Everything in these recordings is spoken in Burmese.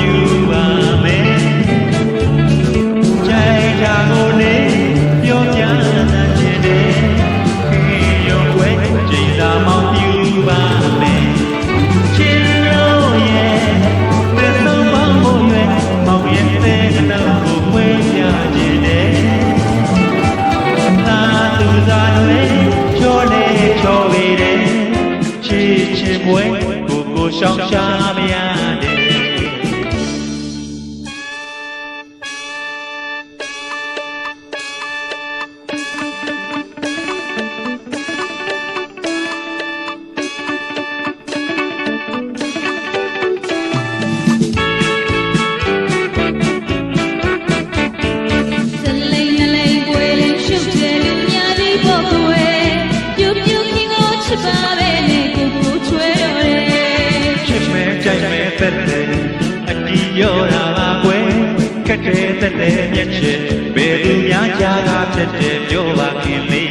you are me. Jai Jagone, your Jana Jene, your way, Jada Mount you are me. Chilo, yeah, there's no bamboo, Mount Yente, no way, Jane. Natu Zane, Chole, Chole, Chichimwe, Kuku Shangshamiade. Yora Gwen, Kate, the Yetche, Baby Yaga, Tete, Yoga, Kimmy.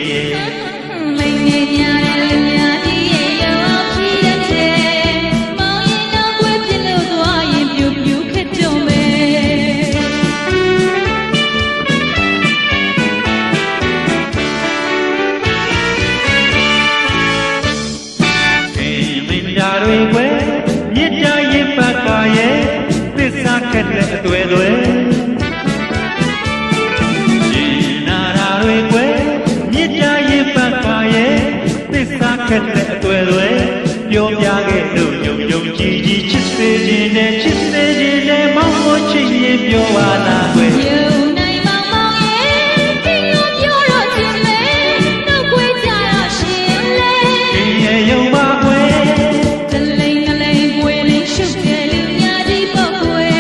Yo viaje yo Gigi chiste jine mamo chi yo ala we yo nai mamo ye king yo ro chin le no kwe ja ya shin le ye yo ba kwe de lei shu ke lu nya di po kwe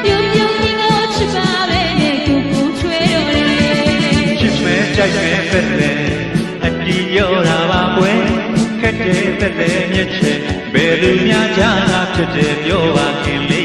yo king yo chi ba le ne ku ku chwe ro le chit me jai me pet le ati yo ra ba kwe Kate the Yetche, Baby Yaga, Tete, Yoga, Kimmy.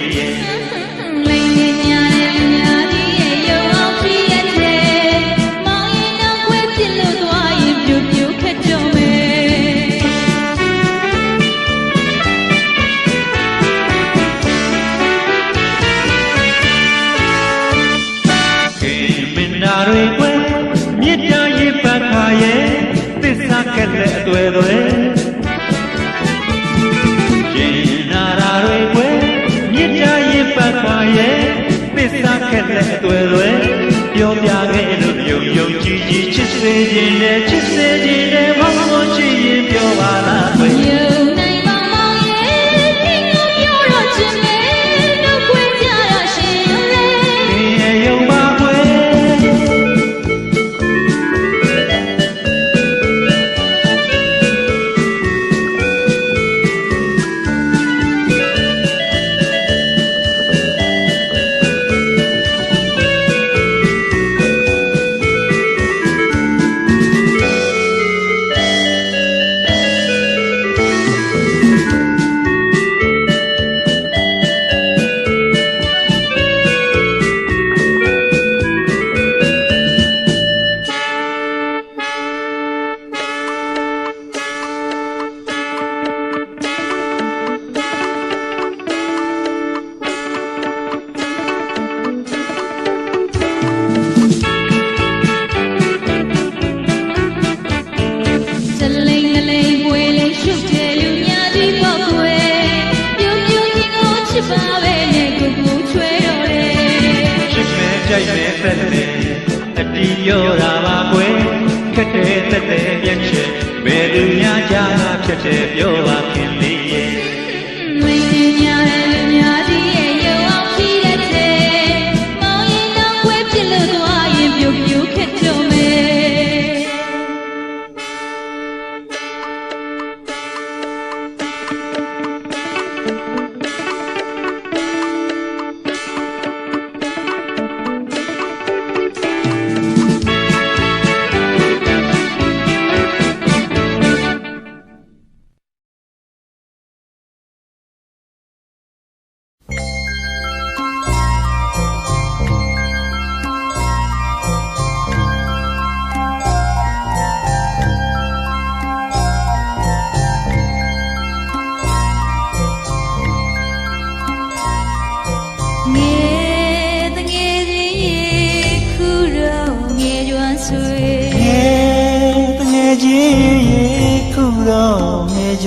Yo viaje yo Gigi chiste jine mamo chi yo ala we yo nai mamo ye king yo ro chin le no kwe ja ya shin le yo ba kwe Yora ba kwe, kate the Yetche, Baby Yaga, Yoga,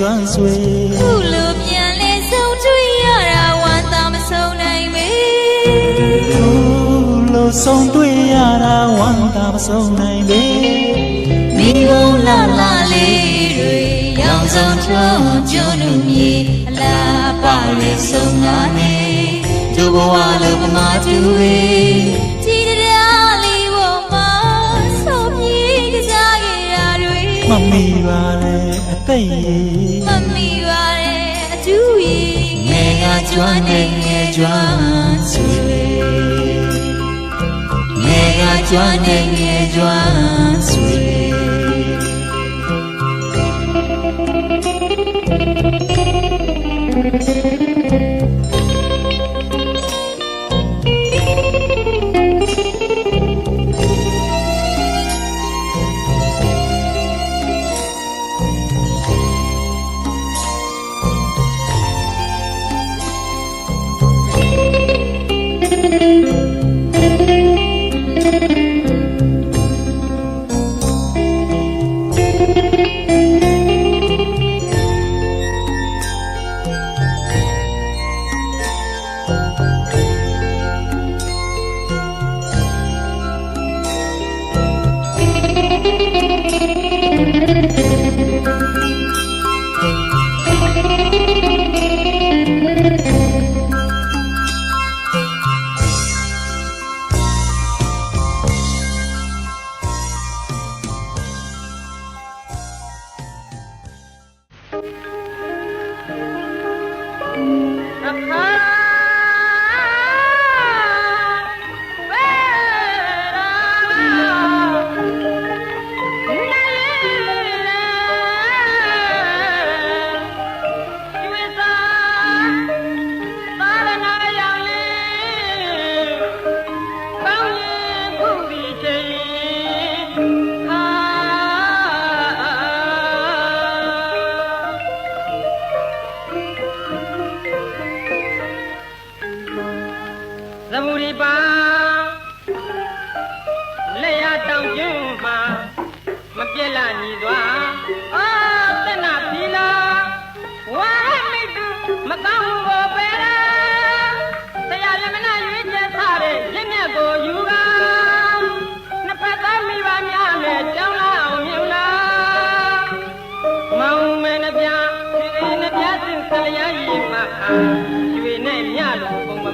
ကျွမ်းဆွေ ခုလိုပြန်လဲဆုံးတွေ့ရတာဝမ်းသာမဆုံးနိုင်မေ လို့ဆုံးတွေ့ရတာဝမ်းသာမဆုံးနိုင်ပေ မိဘလာလာလေးတွေရောင်စုံထုံးကျွန်းလူမြေအလားပါရဆုံးလာနေဒုဘဝလုံးပမာတူတွေကြည်တရားလေးပေါ်မှာဆုံးပြေးကြခဲ့ရတွေ မမီပါလေအသိရေ မမီပါရဲ့အကျူရီ ငယ်ကကျွမ်းနေငယ်ကျွမ်းဆွေငယ်ကကျွမ်းနေငယ်ကျွမ်းဆွေ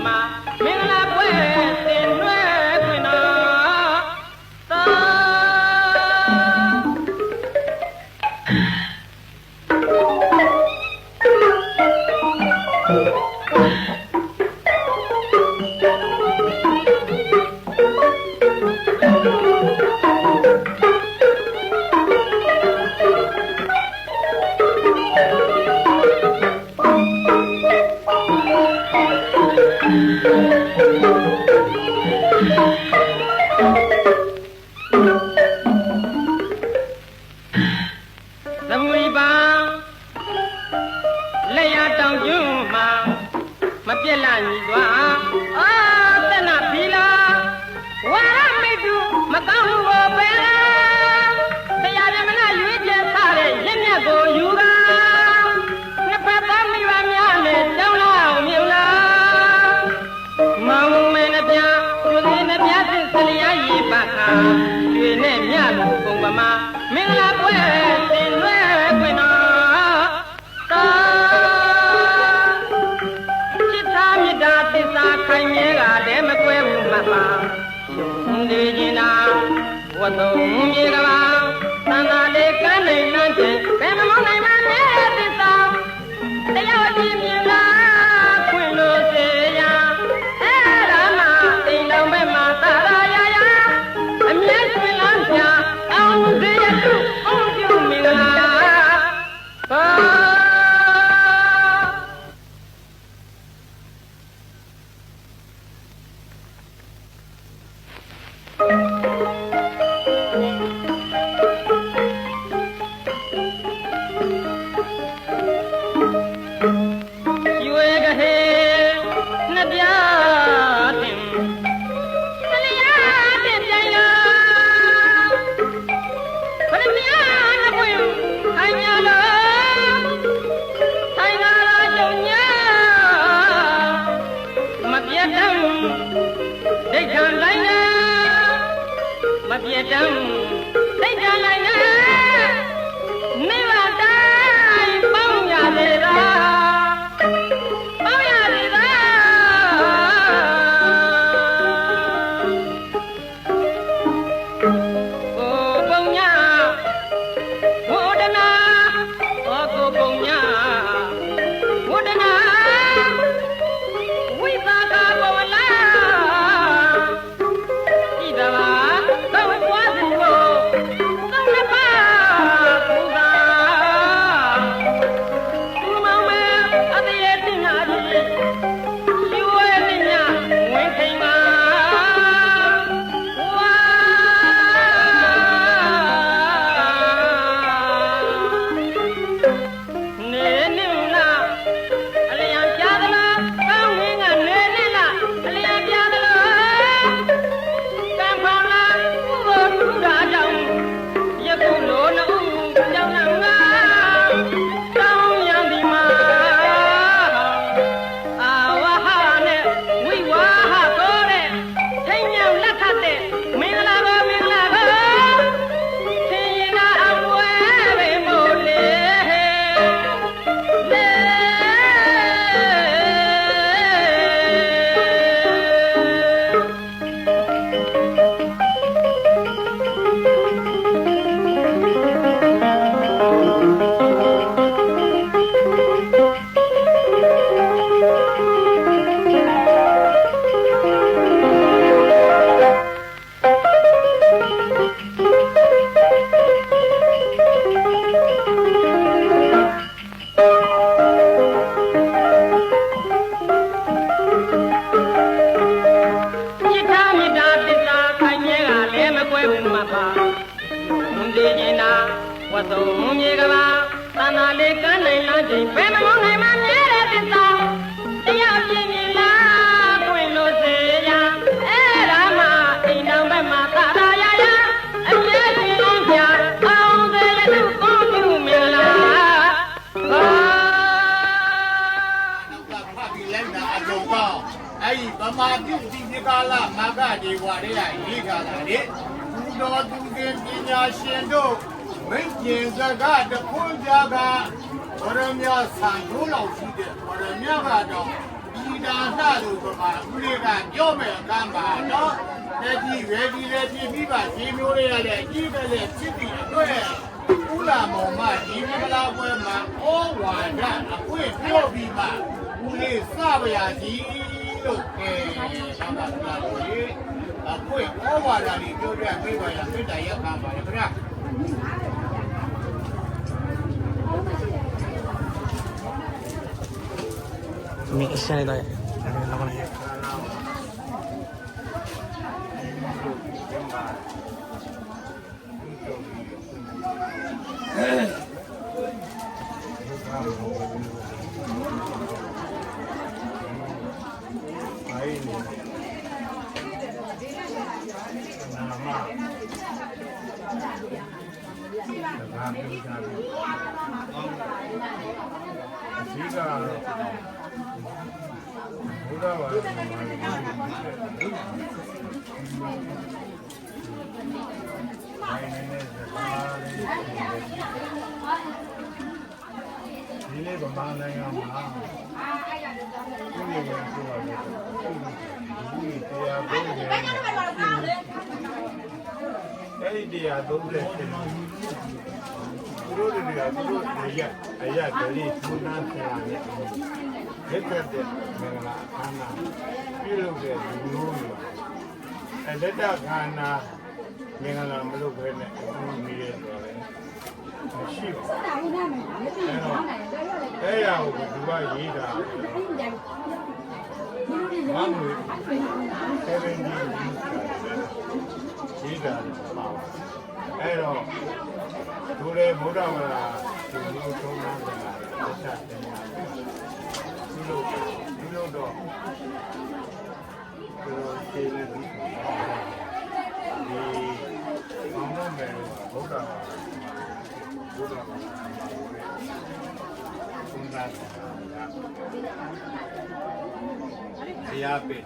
မ ရတံသိကြလိုက်နဲ့မိဘတိုင်းပေါင်းရလေလားပေါင်းရလေလားကိုပုံညာဝဒနာကိုပုံညာဝဒနာဝိပါကဘောလာဤတဘာသောဘွားစီကိုသောနှစ်ပါးဘူကာသူမောင်မဲအတရေတင်နာပြီရှိဝဲတင်ညာဝင်ထိန်ပါဝါနေနေနာအလျံပြားသလားကောင်းငင်းကနေနေလားအလျံပြားသလားကံဖောင်းလားဥဘောထူတာကြောင့်ယခုလိုနှုတ်ကြောင့်ငါကောင်းရံဒီမှာအာဝဟနဲ့ဝိဝါဟကိုတဲ့ထိန်ညောင်လက်ထပ်တဲ့မင်္ဂလာပါမင်္ဂလာပါသင်ရင်နာအဝဲပဲမို့လေလေจิตามิตาติตาခိုင်မြဲကလည်းမကွဲဘူးမှာပါဘုံဒီကျင်နာဝတ်သုံးမြေကပါသန္တာလေးကန်းနိုင်လားချိန်ဘယ်မလို့နိုင်မှမြဲတဲ့သစ္စာတရားပြင်းမြင်လားပွင့်လို့စေရအဲ့ဒါမှအိမ်တော်ဘက်မှာသာသာရရအမြဲတမ်းလုံးပြအောင်တဲ့လူကောင်းမှုမြင်လားဟာ ဖတ်ပြီးလိုက်တာအလုံးပေါင်းအဲ့ဒီဗမာပြုတ်ဒီဒီကာလမဂ္ဂဒေဝတွေကရေးထားတာလေသူတော်သူကင်ပညာရှင်တို့မိတ်ကျင်စကားတခွန်းပြကဗရမ ဆန်ထိုးလောက်ရှိတဲ့ဗရမကတော့ဒီဒါနတို့ကမှဦးလေးကပြောမယ်ကမ်းပါနော်တက်ကြီးရေဒီလည်းပြပြီးပါဒီမျိုးလေးရတဲ့အကြီးပဲလေဖြစ်ပြီးအတွက်ဦးလာမောင်မဒီမင်္ဂလာပွဲမှာဩဝါဒအခွင့်ပြောပြီးမှဦးလေးစပါရစီလို့ဆောင်းတာလို့လေအခွင့်ဩဝါဒလေးပြောပြပေးပါရမေတ္တာရက်ခံပါရခင်ဗျာ मी इससे नहीं तो लोगों नेဒီနေ့ဗမာနိုင်ငံမှာဒီနေ့ပြောရတယ်ဒီတရားသုံးတယ်အဲ့ဒီတရားသုံးတယ်သူတို့တွေကသူတို့အရာတည်းသူနာဆရာနဲ့လက်သက်တဲ့မင်္ဂလာအခမ်းအနားပြုလုပ်တဲ့လူမျိုးတွေအဲ့လက်တခန္ဓာမင်္ဂလာမလုပ်ဘဲနဲ့အခုနေရတော့လေမရှိဘူးအဲ့ရကိုသူကရေးတာမမွေ70ရေးတာပါအဲ့တော့သူလည်းဘုရားဝါဒသူတို့သုံးတာကလက်ချက်တင်တာသူတို့တော့သူတို့ခြေနဲ့ဒီမောင်တော်မယ်ဘုရားဘုရားသုံးတာတရားပင်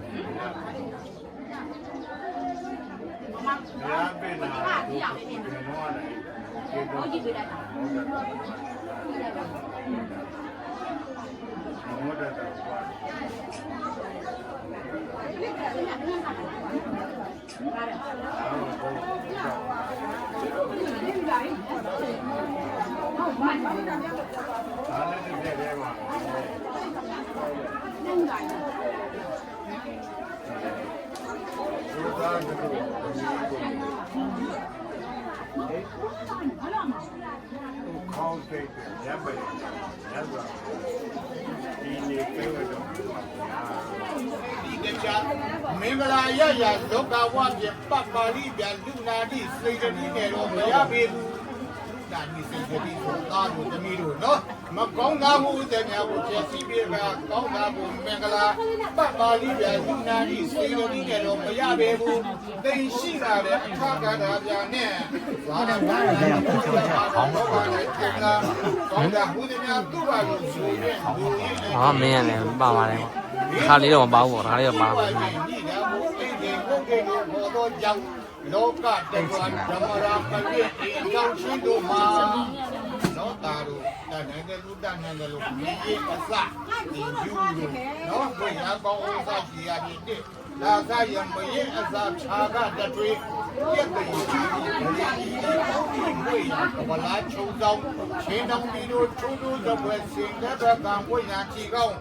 ရားပင်နာဒီတော့လည်းဟုတ်ကြည့်ပြလိုက်တာဟုတ်တယ်ခေါင်းစိတ်ရပါရပါဒီနေ့ပြေတော့ဒီတခြားမင်္ဂလာရရလောကဝပြပတ်ပါဠိပြလူနာတိစေတတိနဲ့တော့မရပေဘူးဒါဒီစေတတိကိုသားတို့သမီးတို့နော်မကောင်းတာမှုတဲ့များကိုပြည့်စည်ပြကကောင်းတာကိုမင်္ဂလာပတ်ပါဠိပြလူနာတိစေတတိနဲ့တော့မရပေဘူးသိရှိလာတဲ့အခါကတာပြနဲ့ဇာတော်ဘာလဲခေါင်းပါလေကင်လာကောင်းတာမှုတဲ့များသူ့ဘာလို့ဆိုရင်လူရင်း မင်းလည်းပါပါတယ်ခါလေးတော့မပါဘူးပေါ့ဒါလေးတော့ပါပါလောကတက္ကဝဓမ္မရာပရိအေကြောင့်ရှိတို့မှာနောတာတို့တန်တဲ့လူတန်တဲ့လူဒီကြီးအစဒီယူလို့နော်ဘုရားကောင်းဥစ္စာရှိရပြီတဲ့လာသယမယေအစာခြာကတတွေပြည့်တဲ့ဒီဘုရားကဝလာချုံဆောင်ချင်းတော်ဒီတို့ချိုးတို့တဲ့ဘွယ်စင်တဲ့ဘကံဘုရားချီကောင်း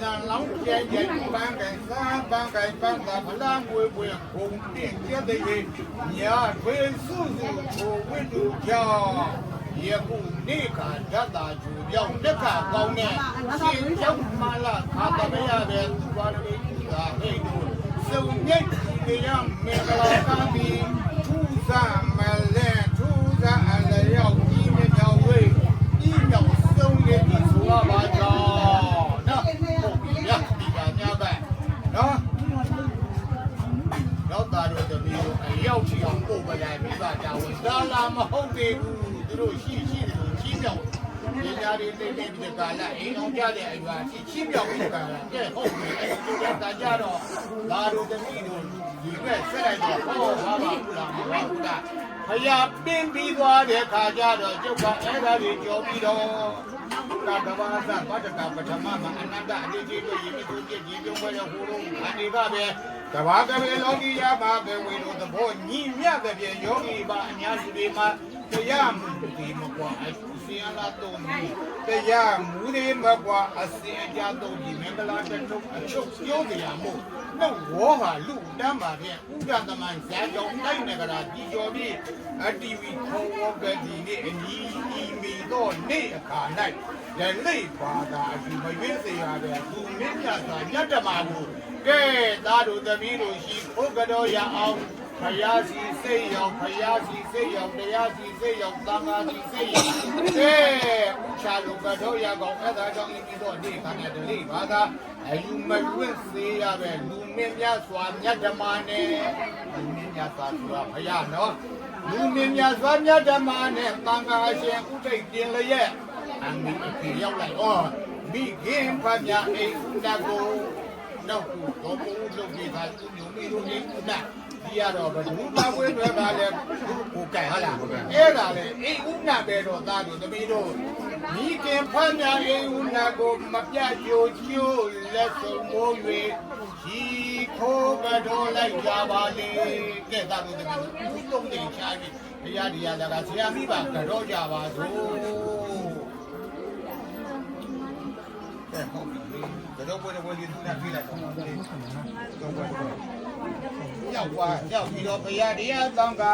နာလောင်းကျဲကျဲပန်းကန်စားပန်းကန်ပန်းကဗလာငွေပွေဘုံပြည့်ကျတဲ့ညာထွေစုစုချိုဝိတုကြောင့်ယခုနေကဓာတာကျူပြောင်းလက်ခကောင်းတဲ့ရှင်ကျောင်းမာလာခါတမရတဲ့သူပါရမီသာဟိတ်တို့စုံညက်ဒီရမင်္ဂလာကားပြီးထူးစားမလဲထူးစားအလျောက်ဒီမြောက်ဝေးဒီမြောက်စုံရဲ့ဒီဆိုပါကြောင်းနော်တော့တာတို့တမီးတို့အရောက်ချီအောင်ပို့ပလိုက်မိဘတာဝန်ဒါလာမဟုတ်သေးဘူးသူတို့ရှိတယ်လို့ကြီးပြောင်းဒီညာတွေတိတ်တိတ်ဒီကာလအိမ်အောင်ကြတဲ့အရွာကြီးပြောင်းပြီးကာလတဲ့ဟုတ်ပြီအဲဒီကကြတော့ဒါတို့တမီးတို့ဒီဘက်ဆက်လိုက်တော့ဟောဘာမှမလားမဟုတ်ဘူးလားဖယားပင်းပြီးသွားတဲ့ခါကျတော့ကျုပ်ကအဲ့ဒါတွေကြော်ပြီးတော့ကာကဘာသာပတ္တကပထမမှာအနန္တအတိတ်တို့ယမိတို့ကြည်ပြုံးပွဲတဲ့ဟိုလိုအနေကပဲတဘာကပဲလောကီယဘာပဲဝေတို့သဘောညီမြတဲ့ပြေယောဂီပါအများစုတွေမှာတရားမှုဒီမကွာအစင်အလားတော့မီတရားမူတွေမကွာအစင်အကြတော့ဒီမင်္ဂလာတထုပ်အချုပ်ပြောကြရမို့နှုတ်ဝေါ်ဟာလူတမ်းပါဖြင့်ဥပဒမန်ဇာကြောင့်တိုက်နေကြတာဒီကျော်ပြီးအတီဗီထုံးဝကဒီနေ့အညီအီမီတော့နေ့အခါ၌လက်လိပ်ပါတာအဒီမရွေးစေရတဲ့သူမင်းမြတ်စွာမြတ်ဓမ္မကိုကဲသားတို့သမီးတို့ရှိဖို့ကတော်ရအောင်ဖယားစီစိတ်ရောက်ဖယားစီစိတ်ရောက်တရားစီစိတ်ရောက်သံဃာစီစိတ်ရောက်ကဲဥချာလူကတော်ရကောင်အဲ့ဒါကြောင့်ဤတော့ဒီခါနဲ့တလိဘာသာအယူမလွင့်စေရပဲလူမင်းများစွာမြတ်ဓမ္မနဲ့လူမင်းများစွာဆိုတာဖယားနော်လူမင်းများစွာမြတ်ဓမ္မနဲ့သံဃာရှင်ဥထိတ်တင်လျက်အမိအရောက်လိုက်ဩမိခင်ဖမြအိမ်ဦးတကိုနောက်တော့ဘုံလုံးနေတာသူမျိုးမီတို့အိမ်ဦးနာဒီရတော့ဘယ်သူမှဝဲတွဲပါလဲကိုကဲဟာလားအဲ့ဒါလေအိမ်ဦးနာပဲတော့သားတို့သမီးတို့မိခင်ဖမြအိမ်ဦးနာကိုမပြတ်ကြိုကျိုးလက်စုံမိုး၍ဒီခိုးကတော်လိုက်ကြပါလေကဲသားတို့သမီးတို့သူသုံးတယ်ချားပြီးဘုရားဒီရလာကဆရာမိပါကတော့ကြပါစို့တော့ဘယ်လိုလဲသူကပြေးလိုက်တော့ရောက်ပြီးတော့ဘုရားတရားတောင်းက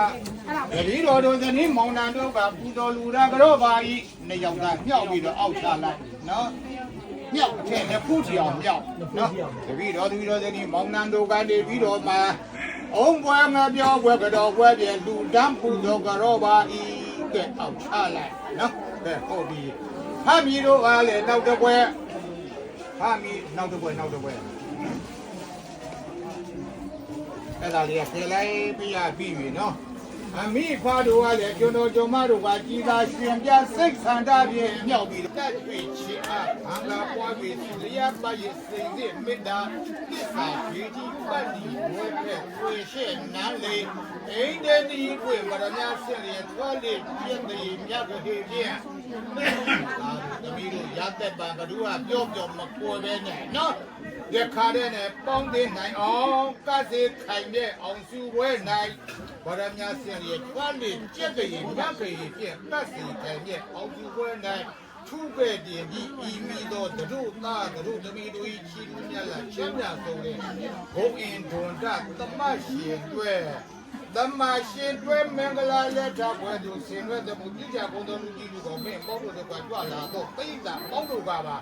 တတိတော်တို့ဇနီးမောင်နှံတို့ကပူတော်လူရာကြောပါဤနှစ်ယောက်ကမြောက်ပြီးတော့အောက်ချလိုက်နော်မြောက်ထဲနဲ့ဖူးချအောင်မြောက်နော်တတိတော်ဇနီးမောင်နှံတို့ကနေပြီးတော့မှအုံးပွဲငါပြောပွဲကြောပွဲပြန်လူတန်းပူတော်ကြောပါဤကဲအောက်ချလိုက်နော်ကဲဟုတ်ပြီဖမ်းပြီးတော့ကလည်းနောက်တစ်ပွဲဟာမီနောက်တစ်ပွဲအဲ့ဒါလေးကဖယ်လိုက်ပြရပြီနော် အမိဖားတို့ကလည်းကျွန်တော်ကျွန်မတို့ကကြီးသာရှင်ပြစိတ်ဆန္ဒဖြင့်မြောက်ပြီးတက်တွေ့ချင်အားဘာသာပွားပြီးလျာပါရဲ့စိတ်နဲ့မေတ္တာသစ္စာကြီးကြီးပတ်ဒီဝဲဖက်ဝေရှေနန်းလေအိန္ဒိနီကိုမရဏဆက်ရဲ့ထွားလေးပြည့်တဲ့မြတ်ခေဖြင့်တမီးတို့ရတဲ့ပံဘဒုကပြောပြောမပေါ်ပဲနဲ့နော်ရခါတဲ့နဲ့ပေါင်းသိနိုင်အောင်ကစေခိုင်တဲ့အောင်စုဝဲနိုင်ဗရမညာစင်ရဲ့ထွားလေးကြက်ကြရင်မြတ်ကြီးဖြင့်ကစေခိုင်တဲ့အောင်စုဝဲနိုင်ထူးပဲ့တင်ပြီးဤမီတော့တို့သားတို့သမီးတို့ဤချီလူမြတ်လာချင်းမြတ်ဆုံးတဲ့ဘုံအင်ဒွန်ဒသမရှင်တွေသမရှင်တွေမင်္ဂလာလက်ထဘွယ်သူဆင်ရွက်တဲ့မူတိကြဘုံတော်မူကြီးလူတော်မင်းပေါတို့ကကြွလာတော့ပိဋကပေါတို့ကပါ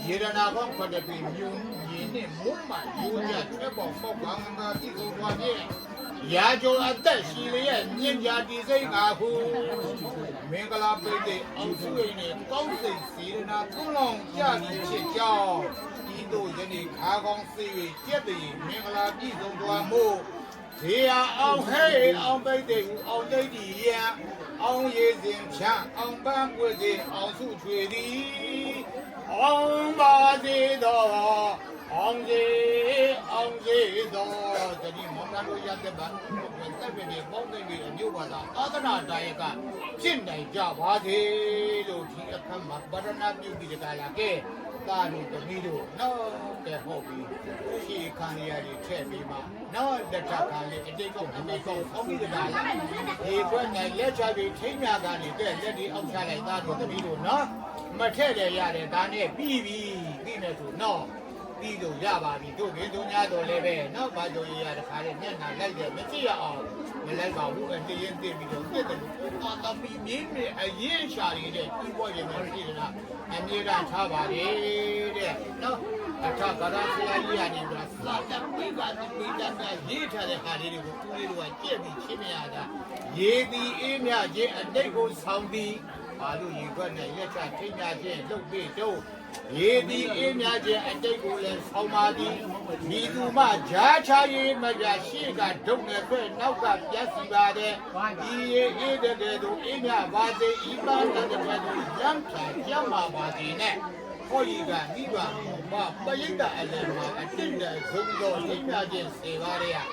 ယေရနာကောင်းခွတ်တဲ့ပြီးမြုံရင်းနဲ့မုံမှယူကြထွက်ပေါ်ပေါက်ပါငါတိကိုသွားပြည့်ရာကျော်အသက်ရှိလျက်ညင်ကြတိစိတ်ငါဟုမင်္ဂလာပိဋကအောင်စုရိနဲ့ကောင်းစိတ်စေရနာသုံးလောင်ကြပြီးဖြစ်ကြောင်းဤတို့ယနေ့ခါကောင်းစေ၍ကျက်တည်မင်္ဂလာပြည့်စုံသွားမှုဇေယအောင်ဟဲ့အောင်ပိဋကအောင်ဒိဋ္ဌိယံအောင်ရည်စဉ်ချမ်းအောင်ပန်းပွေစဉ်အောင်စုချွေသည်အောင်ပါစေတော်အောင်စေတော်တတိမောင်နှံတို့ရတဲ့ဗတ်တက်ပြည့်ပေါင်းသိပြီးအမျိုးဘာသာသာသနာတရားကဖြစ်နိုင်ကြပါစေလို့ဒီအခါမှာဗရဏပြုပြီးတကလာကဲသာတို့တမီးတို့နော်တဲ့ဟုတ်ပြီရှိခံရည်ထည့်ပြီးမှနော်လက်ထခံလေးအတိတ်ကအမေကောင်းပြီးတကလာဒီကွက်နဲ့လက်ချပြီးထိမ့်မြကနေတဲ့လက်ဒီအောက်ချလိုက်သာတို့တမီးတို့နော်မထည့်တယ်ရတယ်ဒါနဲ့ပြီးနေဆိုနော်ပြီးလို့ရပါပြီတို့ဘင်းတို့များတော်လည်းပဲနော်ဘာကြောရတခါလေးမျက်နှာလိုက်တယ်မကြည့်ရအောင်မလိုက်ပါဘူးအတင်းရင်တင်ပြီးတော့ပြစ်တယ်လို့အာတပီမြင်းနဲ့အရင်ရှာရည်တဲ့ပြီးပေါ်ရင်မရှိလားအမြဲတမ်းထားပါလေတဲ့နော်အခါကရာဆရာကြီးကနေပြီးတော့စာတပိကတိပိတကရေးထားတဲ့ဟာလေးတွေကိုသူလေးတို့ကကြည့်ပြီးချင်းမရတာရေးသည်အေးမြခြင်းအတိတ်ကိုဆောင်သည်ဘာလို့ရေခွက်နဲ့ရက်ချထိညာခြင်းလှုပ်ပြီးတော့ရေသည်အေးမြခြင်းအတိတ်ကိုလည်းဆောင်ပါသည်မိသူမှဂျာချရေးမကြရှိကဒုံနဲ့ခွဲ့နောက်ကပြတ်စီပါတဲ့ဒီရေအေးတဲ့တို့အေးမြပါစေဤပန်းတဲ့တို့ရမ်းချကြမှာပါစေနဲ့ဟောဤကမိဘဘာပရိသတ်အလည်းမှာအတိတ်တဲ့ဇုံတော်ထိညာခြင်းစေပါရဲ့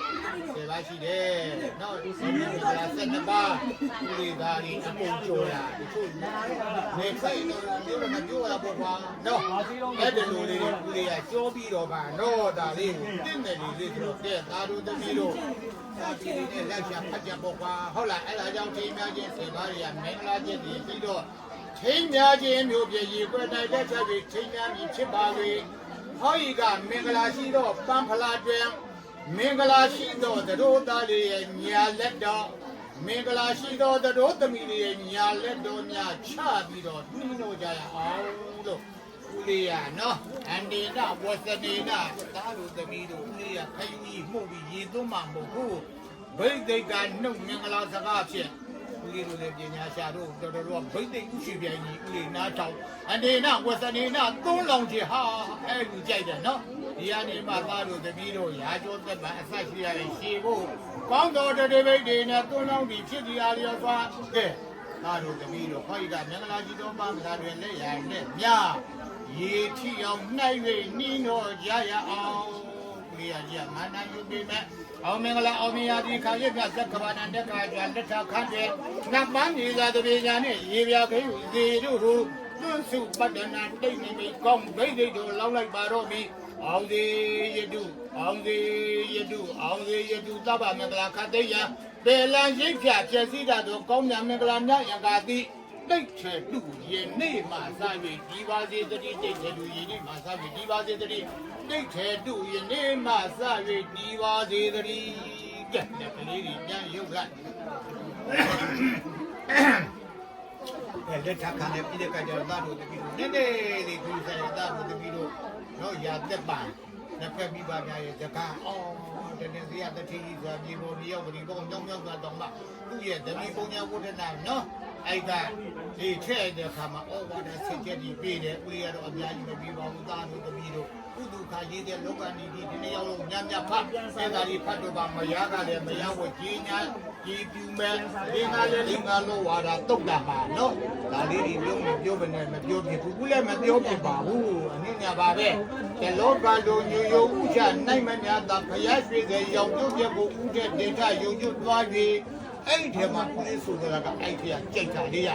စေပါရှိတယ်နောက်ဒီစီမီက12ပါးဒီသားကြီးအကုန်ကျော်တာဒီချို့နေခိုင်တော့ပြောတော့မပြောရဘူးကွာနော်အဲ့ဒီလိုလေးကိုလေးကကြောပြီးတော့ပါတော့ဒါလေးကိုတင့်တယ်လေးဆိုတော့တဲ့သားတို့သမီးတို့သာတီလေးနဲ့လက်ချဖတ်ကြပေါ့ကွာဟုတ်လားအဲ့ဒါကြောင့်ထိများခြင်းစေပါရမင်္ဂလာခြင်းပြီးတော့ထိများခြင်းမျိုးပြည့်ရည်ကွယ်တိုင်လက်ချက်ပြီးထိများပြီးဖြစ်ပါလေဟောဤကမင်္ဂလာရှိတော့ပန်းဖလားတွင်မင်္ဂလာရှိသောတို့သားလေးရဲ့ညာလက်တော်မင်္ဂလာရှိသောတို့သမီးလေးရဲ့ညာလက်တော်များချပြီးတော့နှီးလို့ကြရအောင်လို့ဦးလေးရနော်အန္တေနဝသနေနသားတို့သမီးတို့ဦးလေးရခယူကြီးမှုပြီးရေသွန်းမှမဟုတ်ဘူးဘိသိက်ကနှုတ်မင်္ဂလာစကားဖြင့်ဦးလေးတို့လည်းပညာရှာတို့တော်တော်ဘိသိက်ဥရှိပြိုင်ကြီးဦးလေးနားထောင်အန္တေနဝသနေနသုံးလောင်ခြင်းဟာအဲ့လူကြိုက်တယ်နော်ဒီအနေမှာသားတို့သမီးတို့ရာကျော်သက်ပံအဆက်ရှိရတဲ့ရှေဖို့ကောင်းတော်တရေဘိတ်တွေနဲ့သွန်းလောင်းပြီးဖြစ်ဒီအားလျော်စွာကဲသားတို့သမီးတို့ခေါ်ရကမင်္ဂလာကြီးတော်ပါမလားတွင်လက်ရနဲ့မြရေထီအောင်နှိုက်၍နှီးတော်ကြရအောင်ဒီရကြီးမာနယုပိမဲ့အောင်မင်္ဂလာအောင်မြတ်ဒီခါရပြသက္ကဗာနန္တကာကြလက်ထခန့်တဲ့နတ်ပန်းကြီးသာတပေညာနဲ့ရေပြခဲဒီတို့ဟုသွန်းစုပတ္တနာတိတ်နေပြီကောင်းဘိတ်တို့လောက်လိုက်ပါတော့ပြီအောင်စေယတုသဗ္ဗမင်္ဂလာခတ်သိယပေလံရိပ်ဖြာပြည့်စည်တာတို့ကောင်းမြတ်မင်္ဂလာမြတ်ယံကာတိတိတ်ချေတုယနေ့မှစ၍ဒီပါစေတတိတိတ်ချေတုယနေ့မှစ၍ဒီပါစေတတိတိတ်ချေတုယနေ့မှစ၍ဒီပါစေတတိကဲကလေးကြီးပြန်ရုပ်ကလက်ထခံတဲ့ပြည်ကကြတော့တို့တပီတို့နည်းနည်းလေးသူဆိုင်တာတို့တပီတို့တော့ရာသက်ပါလက်ဖက်ပြီးပါကြရဲ့ဇကာအော်တနေ့စီရတတိကြီးဆိုပြေပေါ်မြောက်ပြီးတော့ကြောင်းကြောင်းသွားတော့မှသူ့ရဲ့ဓမီပုံညာဝဋ္ဌနာနော်အဲ့ကဒီထည့်တဲ့အခါမှာဩဝါဒစစ်ချက်ကြီးပြေးတယ်ဦးရတော့အများကြီးမပြီးပါဘူးသားတို့တပီတို့ ကုသခါရေးတဲ့လောကနေဒီနေ့ရောက်လို့ညံ့ဖတ်စေတာဒီဖတ်တော့ပါမရကလည်းမရဝကြီးညာကြီးပြူမဲ့ဒီငါလည်းဒီငါလို့ဝါတာတုတ်တာပါနော်ဒါလေးဒီပြောမပြောဘဲနဲ့မပြောပြဘူးလည်းမပြောပြပါဘူးအနည်းငယ်ပါပဲဒီလောကလိုညိုဥချနိုင်မများတာဖျားရွှေတဲ့ရောင်ကျုပ်ပြဖို့ဥတဲ့ဒေတာယုံကျုပ်သွားပြီးအဲ့ဒီထဲမှာကိုလေးဆိုတာကအဲ့ဒီကကြိတ်တာလေးရ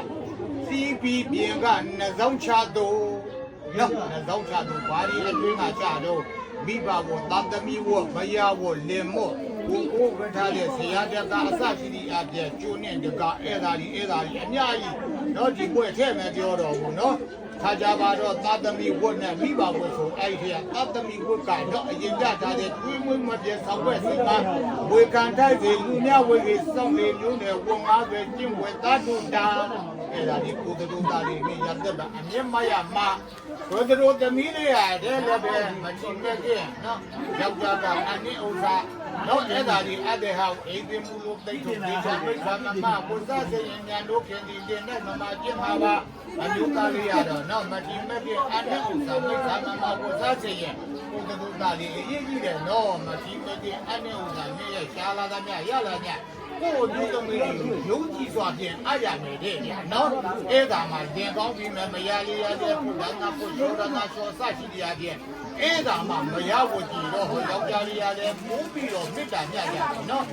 စီးပြီးပြင်ကနှစောင်းချတော့နော်နှစောင်းချတော့ဘာဒီအတွင်းမှာကြတော့မိဘဝသာသမီဝမယာဝလင်မော့ကိုဝတ်ထားတဲ့ဆရာတကအစရှိသည့်အပြည့်ကျိုးနဲ့တကအဲ့ဒါကြီးအများကြီးတော့ဒီပွဲထဲမှာပြောတော့ဘူးနော်ထားကြပါတော့သာသမီဝတ်နဲ့မိဘဝဆိုအဲ့ဒီကသာသမီဝတ်ကတော့အရင်ကြထားတဲ့တွေးမွေးမပြေဆောင်ွက်စိတ်မှာဝေကန်တိုက်စီလူများဝေကြီးစောင့်နေမျိုးနဲ့ဝန်ငါးပဲကျင့်ဝဲသားတို့တာအဲ့ဒါဒီကိုတို့တာလေးနဲ့ရတဲ့ကအမြင်မရမှာကိုတို့သမီးလေးရတယ်လည်းပဲမချိမဲ့ကျင်နော်ယောက်ျားကအနည်းဥစ္စာတော့အဲ့ဒါဒီအတေဟောအိမ်ပြမှုလို့တိတ်ထုတ်နေချပိတ်ပါမမဘုရားစေရင်ညာတို့ခင်ဒီတင်နဲ့မမကျင့်ပါပါအမျိုးသားလေးရတော့နော်မတိမဲ့ပြအနည်းဥစ္စာပိတ်ပါမမဘုရားစေရင်ကိုတို့တာလေးအရေးကြီးတယ်နော်မတိမဲ့ပြအနည်းဥစ္စာမြည့်ရရှားလာသမျှရလာညကိုတို့သမီးတွေယုံကြည်စွာဖြင့်အရနေတဲ့ညနော်အဲ့ဒါမှရင်ကောင်းပြီးမရလေးရတဲ့ဘုရားနာဖို့ရောဒနာဆောစရှိတရားဖြင့်အဲ့ဒါမှမရဝကြည်တော့ဟောယောက်ျားလေးရတယ်မိုးပြီးတော့မေတ္တာမြတ်ရတယ်နော်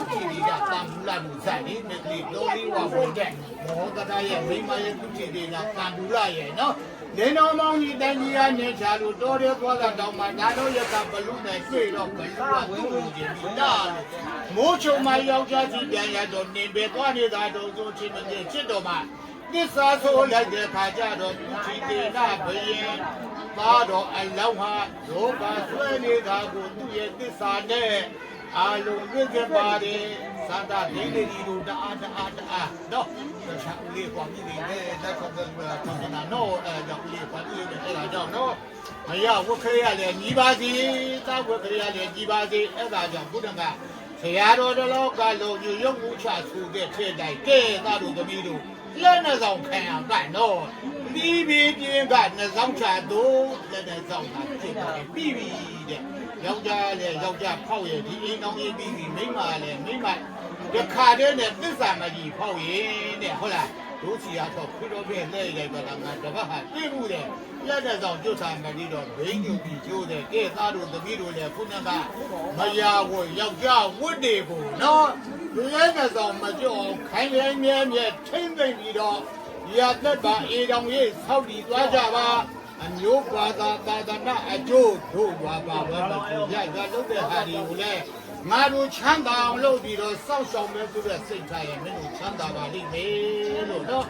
ဒီလေးကတန်ဘူးလာမှုစတဲ့မေတ္တိတော်လေးဝဝင်တဲ့မောကတရဲ့မိမရဲ့သူချီတွေကတန်ဘူးလာရဲ့နော်လင်းတော်မောင်ကြီးတန်ကြီးကနေချာလို့တော်တဲ့သွားတာတောင်မှဒါတော့ရကဘလူနဲ့တွေ့တော့ဘလူကသူ့ကိုကြည့်ပြီးတာမိုးချုံမယောက်ျားကြီးပြန်ရတော့နေပဲသွားနေတာတော့ဆိုချင်းမင်းချစ်တော်မှာသစ္စာဆိုလိုက်တဲ့ခါကျတော့သူချီတေနာဘယင်သားတော်အလောင်းဟာလောကဆွဲနေတာကိုသူ့ရဲ့သစ္စာနဲ့အာလုံးပြည့်ကြပါတယ်သာတာဒိဋ္ဌိတို့တအားနော်ရှာလေးပေါ်ပြီးနေတဲ့လက်ဆက်တဲ့ကောင်းနာနော်အဲကြောင့်လေးပေါ်ပြီးနေတဲ့အဲ့ဒါကြောင့်နော်မရဝတ်ခရရလည်းညီပါစီသာဝတ်ခရရလည်းညီပါစီအဲ့ဒါကြောင့်ဘုရားကဆရာတော်တလောကလုံးညရုပ်မှုချဆူတဲ့ထဲတိုက်ကဲသားတို့သမီးတို့လက်နဲ့ဆောင်ခံရကနော်ပြီးပြီးပြင်းကနှစောင်းချတို့လက်နဲ့ဆောင်တာဖြစ်တယ်ပြီးပြီတဲ့ယောက်ျားလည်းယောက်ျားဖောက်ရဲ့ဒီအိမ်တော်ကြီးပြီးပြီမိန်းမလည်းမိန်းမတခါတည်းနဲ့သစ္စာမကြီးဖောက်ရင်တဲ့ဟုတ်လားတို့စီရတော့ခွတော်ပြည့်လဲလိုက်ပါလားငါတပတ်ဟာပြေးမှုတဲ့လက်နဲ့ဆောင်ကျွတ်ဆောင်မကြီးတော့ဘိန်းကျူပြီးကျိုးတဲ့ကဲသားတို့သမီးတို့လည်းခုနကမယာဝယောက်ျားဝတ်တွေကိုနော်လူရဲနဲ့ဆောင်မကြောက်ခိုင်းရဲမြဲမြဲထိမ့်သိမ့်ပြီးတော့ရသက်ပါအေတော်ကြီးဆောက်တည်သွားကြပါအမျိုးဘာသာသာသနာအကျိုးတို့ပါပါပဲမကြည့်ရရလုပ်တဲ့ဟာတွေကိုလည်းငါတို့ချမ်းသာအောင်လုပ်ပြီးတော့စောင့်ရှောက်မဲ့သူရဲ့စိတ်ထားရဲ့မင်းတို့ချမ်းသာပါလိမ့်မယ်လို့နော်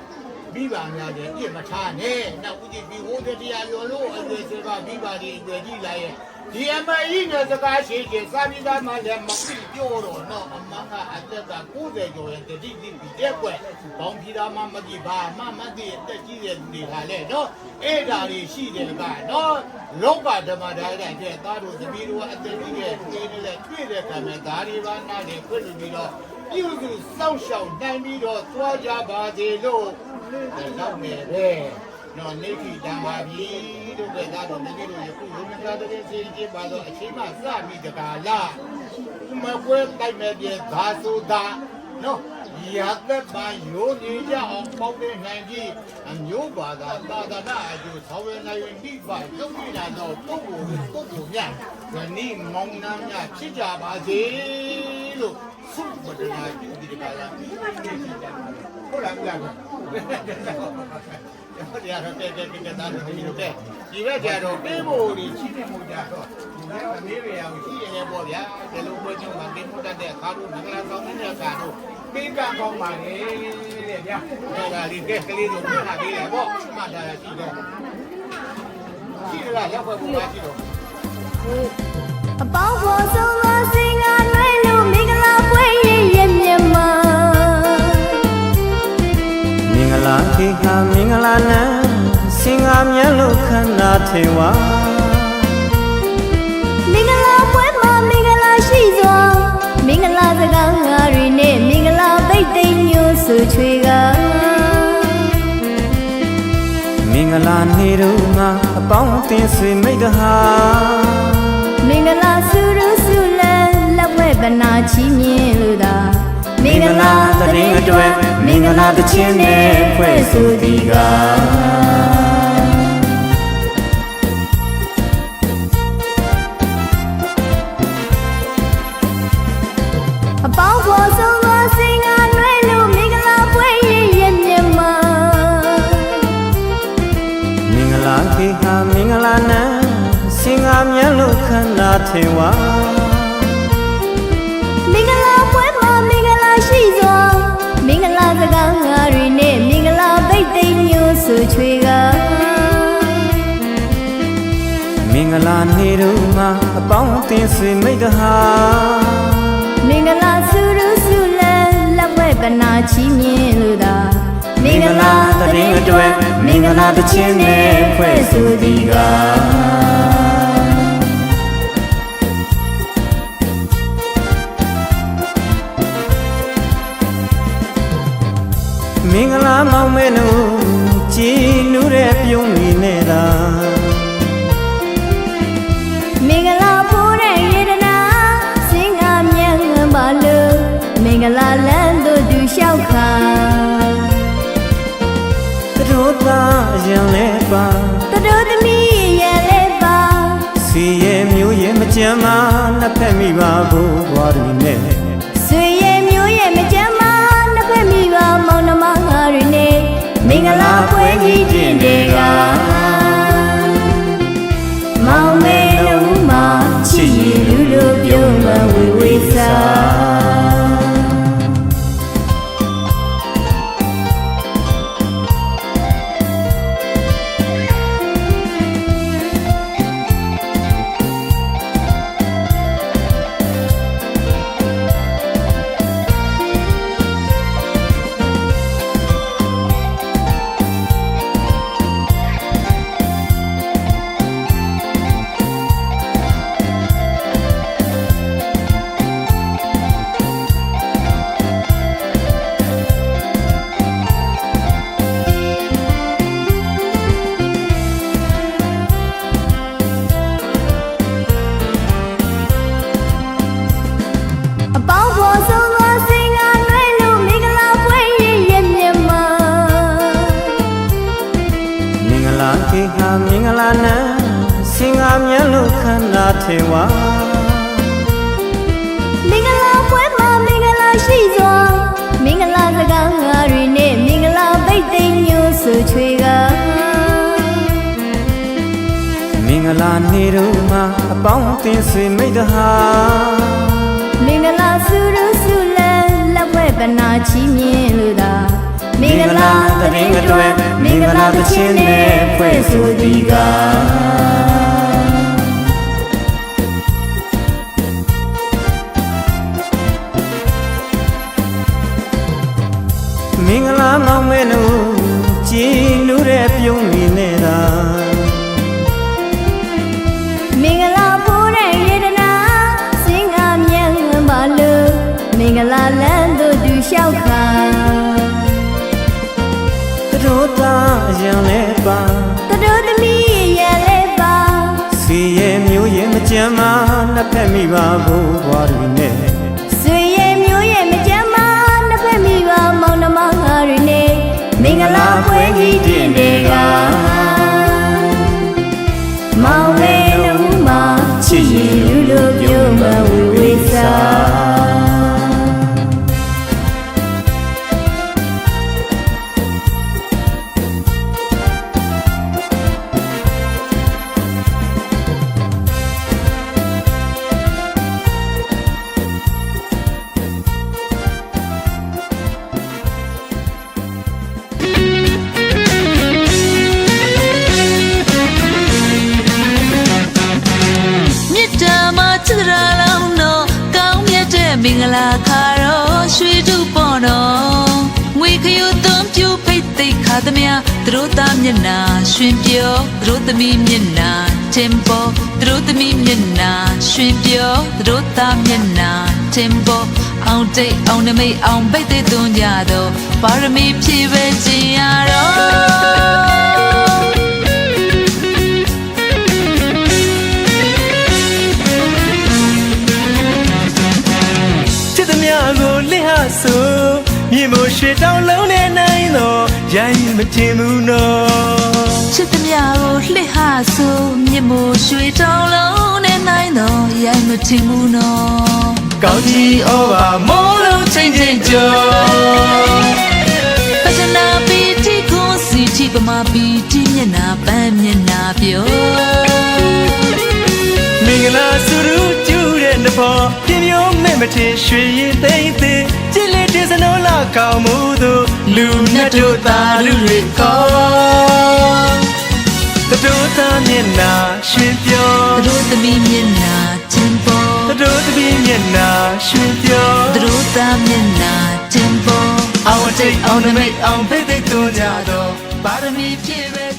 မိဘများတဲ့ပြစ်မထားနဲ့နောက်ဦးကြီးပြီးဟိုးတရားရောလို့အွယ်စေပါမိဘတွေအွယ်ကြီးလာရဲ့ဒီအမကြီးနဲ့စကားရှိချင်းစာပြီးသားမှလည်းမပြီးပြောတော့နော်အမကအသက်က90ကျော်ရဲ့တတိတိပြီးတဲ့ကွယ်ဘောင်းဖြီသားမှမကြည့်ဘာမှမသိအသက်ကြီးတဲ့လူတွေကလည်းနော်အဲ့ဓာတွေရှိတယ်ကနော်လောကဓမ္မဒါတဲ့တဲ့သားတို့သမီးတို့အသက်ကြီးတဲ့တွေနဲ့တွေ့တဲ့ခံမဲ့ဓာတွေပါနာတွေခွင့်လို့ပြီးတော့ပြုစုစောင့်ရှောက်နိုင်ပြီးတော့သွားကြပါစေလို့နောက်မယ်ပဲနော်နေခိတံပါပြီတို့ကသားတို့နေတို့ယခုလူမသားတဲ့စီကြီးပါတော့အချိန်မှစပြီးတကားလားမကွဲတိုက်မဲ့ပြေသာဆိုတာနော်ရသက်ပါရိုးနေကြအောင်ပေါင်းတဲ့နိုင်ကြီးအမျိုးပါသာသာသနာအကျိုးဆောင်ရနိုင်ရင်ဒီပါရုပ်ပြလာတော့ပုဂ္ဂိုလ်များဇနီးမောင်နှံများဖြစ်ကြပါစေလို့ဆုမတနာပြုဒီကလာဟုတ်လားဗျာဟုတ်တယ်ဟုတ်တယ်တဲ့သားတို့ဒီလိုတဲ့ဒီဘက်ကျတော့ပေးဖို့ဒီရှိနေမှုကြတော့ဒီကမေးရအောင်ရှိရင်ပေါ့ဗျာဒီလိုပွဲချင်းမှာပေးဖို့တတ်တဲ့အခါတို့မင်္ဂလာဆောင်တဲ့အခါတို့ပေးကကောင်းပါလေတဲ့ဗျာဒါလေးကလေးတို့ပြတာပေးတယ်ပေါ့မှတ်တာရှိတော့ရှိလားရောက်ဖို့ပါရှိတော့အပေါင်းဖော်ဆုံးသောစင်ကလွဲလို့မင်္ဂလာပွဲရဲ့မြတ်မှာမင်္ဂလာခေခါမင်္ဂလာနံစင်ကားမြတ်လို့ခန္ဓာထေဝါမင်္ဂလာပွဲမှာမင်္ဂလာရှိစွာမင်္ဂလာစကားငါတွေနဲ့မင်္ဂလာသိမ့်သိမ့်ညို့ဆူချွေကမင်္ဂ င်္ဂလာနေတို့မှာအပေါင်းအသင်းဆွေမိတ်တဟာ မင်္ဂလာစုရစုလန်းလက်ဝဲပနာချီးမြှင့်လို့သာ မင်္ဂလာတရင်အတွက်မင်္ဂလာတခြင်းနဲ့ဖွဲ့ဆိုသည်ကအ ပေါင်းဖော်ဆုံးသောစင်ကနွဲလို့မင်္ဂလာပွဲရဲ့ရဲ့မြတ်မှာ မင်္ဂလာခေဟာမင်္ဂလာနံစင်ငါမြတ်လို့ခန္ဓာထေဝါ မင်္ဂလာပွဲမှာမင်္ဂလာရှိစွာမင်္ဂလာစကားငါတွေနဲ့မင်္ဂလာပိတ်သိမ်းညို့ဆိုချွေက မင်္ဂလာနေတို့မှာအပေါင်းအသင်းဆွေမိတ်တဟာ မင်္ဂလာစုရစုလန်းလက်ဝဲပနာချီးမြှင့်လို့သာ မင်္ဂလာတရင်အတွက်မင်္ဂလာတခြင်းနဲ့ဖွဲ့ဆိုသည်ကမင်္ဂလာမောင်မဲနုကြည်နူးတဲ့ပြုံးနေနေတာ မင်္ဂလာပိုးတဲ့ရေတနာစင်ကမြန်ပါလို့မင်္ဂလာလန်းတို့သူလျှောက်ခါ သူတို့သားရံလဲပါ တတို့သမီးရဲ့လဲပါ စီရဲ့မျိုးရဲ့မကြမ်းမနှစ်ဖက်မိပါဘူးဘွားတွေနဲ့ ဆွေရဲ့မျိုးရဲ့မကြမ်းမနှစ်ဖက်မိပါမောင်နှမငါတွေနဲ့မင်္ဂလာပွဲကြီးတင်တွေကမောင်မဲလုံးမှာချစ်ရည်လူလိုပြုံးမဝေဝေးစား အပေါင်းဖော်ဆုံးသောစင်ကနွဲလို့မင်္ဂလာပွဲရဲ့ရဲ့မြတ်မှာ မင်္ဂလာခေဟာမင်္ဂလာနံစင်ငါမြတ်လို့ခန္ဓာထေဝါ မင်္ဂလာပွဲမှာမင်္ဂလာရှိစွာမင်္ဂလာစကားငါတွေနဲ့မင်္ဂလာပိတ်သိမ်းညို့ဆိုချွေက မင်္ဂလာနေတို့မှာအပေါင်းအသင်းဆွေမိတ်တဟာ မင်္ဂလာစုရစုလန်းလက်ဝဲပနာချီးမြှင့်လို့သာမင်္ဂလာတရင်အတွက်မင်္ဂလာတခြင်းနဲ့ဖွဲ့ဆိုသည်က မင်္ဂလာမောင်မဲနုကြည်နူးတဲ့ပြုံးနေနေတာ မင်္ဂလာပိုးတဲ့ရေတနာစင်ကမြန်ပါလို့မင်္ဂလာလန်းတို့သူလျှောက်ခါ သူတို့သားရံလဲပါ တတို့သမီးရဲ့လဲပါ စီရဲ့မျိုးရဲ့မကြမ်းမနှစ်ဖက်မိပါဘူးဘွားတွေနဲ့ ဆွေရဲ့မျိုးရဲ့မကြမ်းမနှစ်ဖက်မိပါမောင်နှမငါတွေနဲ့မင်္ဂလာပွဲကြီးတင်တွေကမောင်မဲလုံးမှာချစ်ရည်လူလိုပြုံးမဝေဝေးစားမင်္ဂလာခါတော့ရွှေတူပေါ်တော့ငွေခရုသွန်းပြူဖိတ်သိခါသမျှသူတို့သားမျက်နာရှင်ပြောသူတို့သမီးမျက်နာတင်ပေါ်သူတို့သမီးမျက်နာရှင်ပြောသူတို့သားမျက်နာတင်ပေါ်အောင်တိတ်အောင်နမိတ်အောင်ပိတ်သိသွန်းကြတော့ပါရမီဖြည့်ပဲခြင်းရတော့ ဆိုမြင်မို့ရွှေတောင်လုံးနဲ့နိုင်တော့ရိုင်းမတင်ဘူးနော် ချစ်သမျှကိုလှစ်ဟာဆိုမြစ်မို့ရွှေတောင်လုံးနဲ့နိုင်တော့ရိုက်မထင်ဘူးနော် ကောင်းကြီးဩဘာမိုးလုံးချင်းချင်းကြော် ပဇနာပီတီကိုစီတီပမာပီတီမျက်နာပန်းမျက်နာပြော မင်္ဂလာစုရူကျူတဲ့နဖော်ပြင်းမျိုးမဲ့မထင်ရွှေရည်သိမ့်သိကြည်လေးတင်စနိုးလာကောင်းမှုသူလူနဲ့တို့သားလူတွေကောတို့သားမျက်နာရွှင်ပြော တို့သမီးမျက်နာတင်ပေါ် တို့သမီးမျက်နာရွှင်ပြော တို့သားမျက်နာတင်ပေါ် အောင်တိတ်အောင်နမိတ်အောင်ဖိတ်သိပ်သွန်ကြတော့ ပါရမီဖြည့်ပဲ